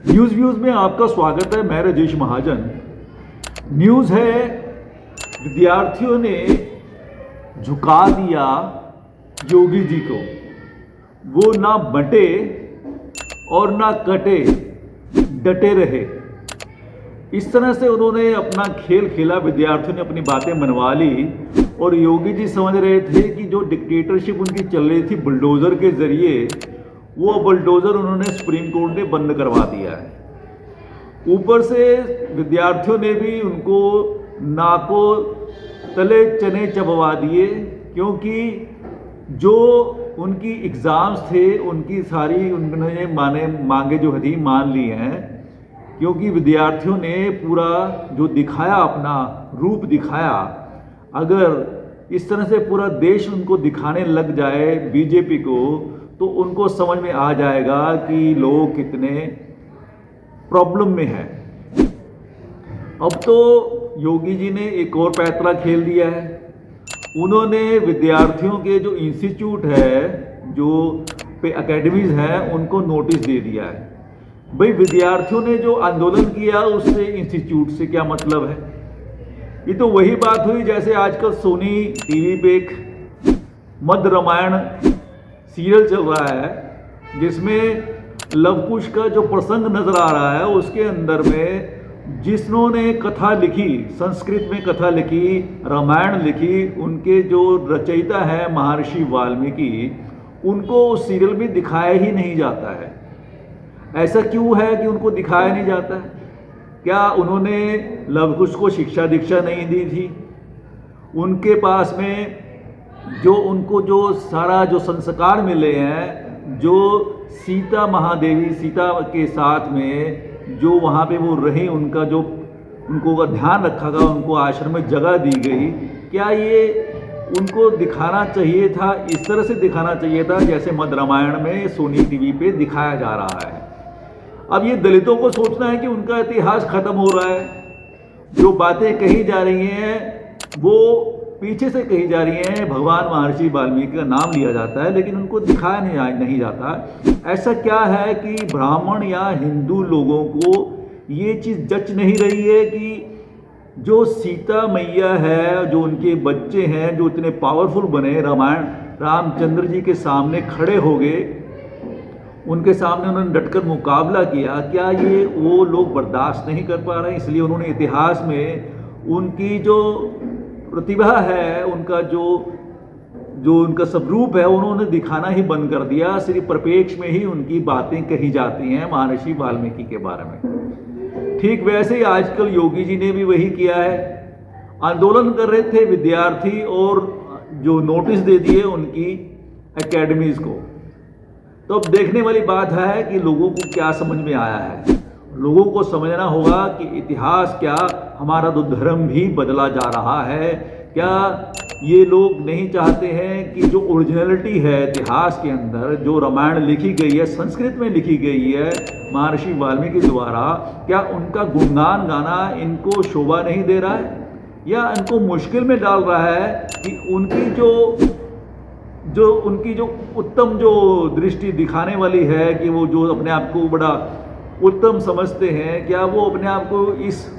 News views में आपका स्वागत है। मैं राजेश महाजन। न्यूज़ है, विद्यार्थियों ने झुका दिया योगी जी को। वो ना बंटे और ना कटे, डटे रहे। इस तरह से उन्होंने अपना खेल खेला। विद्यार्थियों ने अपनी बातें मनवा ली और योगी जी समझ रहे थे कि जो डिक्टेटरशिप उनकी चल रही थी बुलडोज़र के ज़रिए, वो बुलडोज़र उन्होंने सुप्रीम कोर्ट ने बंद करवा दिया है। ऊपर से विद्यार्थियों ने भी उनको नाकों तले चने चबवा दिए, क्योंकि जो उनकी एग्ज़ाम्स थे उनकी सारी उन्होंने मांगे जो थी मान ली हैं, क्योंकि विद्यार्थियों ने पूरा जो दिखाया, अपना रूप दिखाया। अगर इस तरह से पूरा देश उनको दिखाने लग जाए बीजेपी को, तो उनको समझ में आ जाएगा कि लोग कितने प्रॉब्लम में हैं। अब तो योगी जी ने एक और पैतरा खेल दिया है। उन्होंने विद्यार्थियों के जो इंस्टीट्यूट है, जो एकेडमीज़ हैं, उनको नोटिस दे दिया है। भाई, विद्यार्थियों ने जो आंदोलन किया उससे इंस्टीट्यूट से क्या मतलब है? ये तो वही बात हुई जैसे आजकल सोनी टीवी पे एक मध्य रामायण सीरियल चल रहा है, जिसमें लव कुश का जो प्रसंग नजर आ रहा है, उसके अंदर में जिन्होंने कथा लिखी, संस्कृत में कथा लिखी, रामायण लिखी, उनके जो रचयिता है महर्षि वाल्मीकि, उनको उस सीरियल में दिखाया ही नहीं जाता है। ऐसा क्यों है कि उनको दिखाया नहीं जाता है? क्या उन्होंने लव कुश को शिक्षा दीक्षा नहीं दी थी? उनके पास में जो उनको जो सारा जो संस्कार मिले हैं, जो सीता महादेवी, सीता के साथ में जो वहाँ पे वो रही, उनका जो उनको ध्यान रखा गया, उनको आश्रम में जगह दी गई, क्या ये उनको दिखाना चाहिए था? इस तरह से दिखाना चाहिए था जैसे मध्य रामायण में सोनी टीवी पे दिखाया जा रहा है। अब ये दलितों को सोचना है कि उनका इतिहास खत्म हो रहा है। जो बातें कही जा रही हैं वो पीछे से कही जा रही हैं। भगवान महर्षि वाल्मीकि का नाम लिया जाता है, लेकिन उनको दिखाया नहीं जाता। ऐसा क्या है कि ब्राह्मण या हिंदू लोगों को ये चीज़ जच नहीं रही है कि जो सीता मैया है, जो उनके बच्चे हैं, जो इतने पावरफुल बने, रामायण रामचंद्र जी के सामने खड़े हो गए, उनके सामने उन्होंने डटकर मुकाबला किया, क्या ये वो लोग बर्दाश्त नहीं कर पा रहे हैं? इसलिए उन्होंने इतिहास में उनकी जो प्रतिभा है, उनका जो उनका स्वरूप है, उन्होंने दिखाना ही बंद कर दिया। सिर्फ परिप्रेक्ष्य में ही उनकी बातें कही जाती हैं महर्षि वाल्मीकि के बारे में। ठीक वैसे ही आजकल योगी जी ने भी वही किया है। आंदोलन कर रहे थे विद्यार्थी और जो नोटिस दे दिए उनकी एकेडमीज़ को। तो अब देखने वाली बात है कि लोगों को क्या समझ में आया है। लोगों को समझना होगा कि इतिहास क्या, हमारा तो धर्म भी बदला जा रहा है। क्या ये लोग नहीं चाहते हैं कि जो ओरिजिनलिटी है इतिहास के अंदर, जो रामायण लिखी गई है, संस्कृत में लिखी गई है महर्षि वाल्मीकि द्वारा, क्या उनका गुणगान गाना इनको शोभा नहीं दे रहा है? या इनको मुश्किल में डाल रहा है कि उनकी जो उत्तम जो दृष्टि दिखाने वाली है, कि वो जो अपने आप को बड़ा उत्तम समझते हैं, क्या वो अपने आप को इस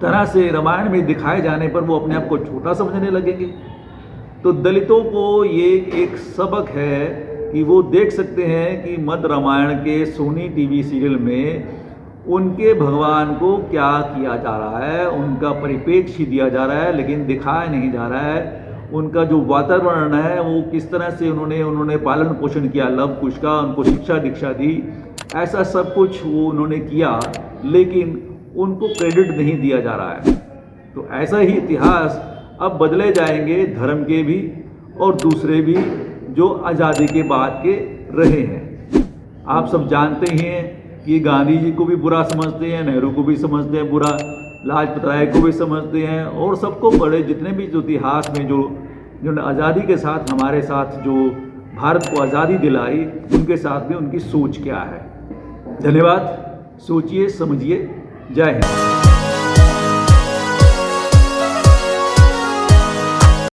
तरह से रामायण में दिखाए जाने पर वो अपने आप को छोटा समझने लगेंगे? तो दलितों को ये एक सबक है कि वो देख सकते हैं कि मध्य रामायण के सोनी टीवी सीरियल में उनके भगवान को क्या किया जा रहा है, उनका परिप्रेक्ष्य ही दिया जा रहा है, लेकिन दिखाया नहीं जा रहा है। उनका जो वातावरण है वो किस तरह से उन्होंने पालन पोषण किया लव कुश का, उनको शिक्षा दीक्षा दी, ऐसा सब कुछ वो उन्होंने किया, लेकिन उनको क्रेडिट नहीं दिया जा रहा है। तो ऐसा ही इतिहास अब बदले जाएंगे, धर्म के भी और दूसरे भी जो आज़ादी के बाद के रहे हैं। आप सब जानते ही हैं कि गांधी जी को भी बुरा समझते हैं, नेहरू को भी समझते हैं बुरा, लाजपत राय को भी समझते हैं, और सबको बड़े जितने भी जो इतिहास में जो आज़ादी के साथ हमारे साथ जो भारत को आज़ादी दिलाई, उनके साथ में उनकी सोच क्या है। धन्यवाद। सोचिए, समझिए। जय हिंद।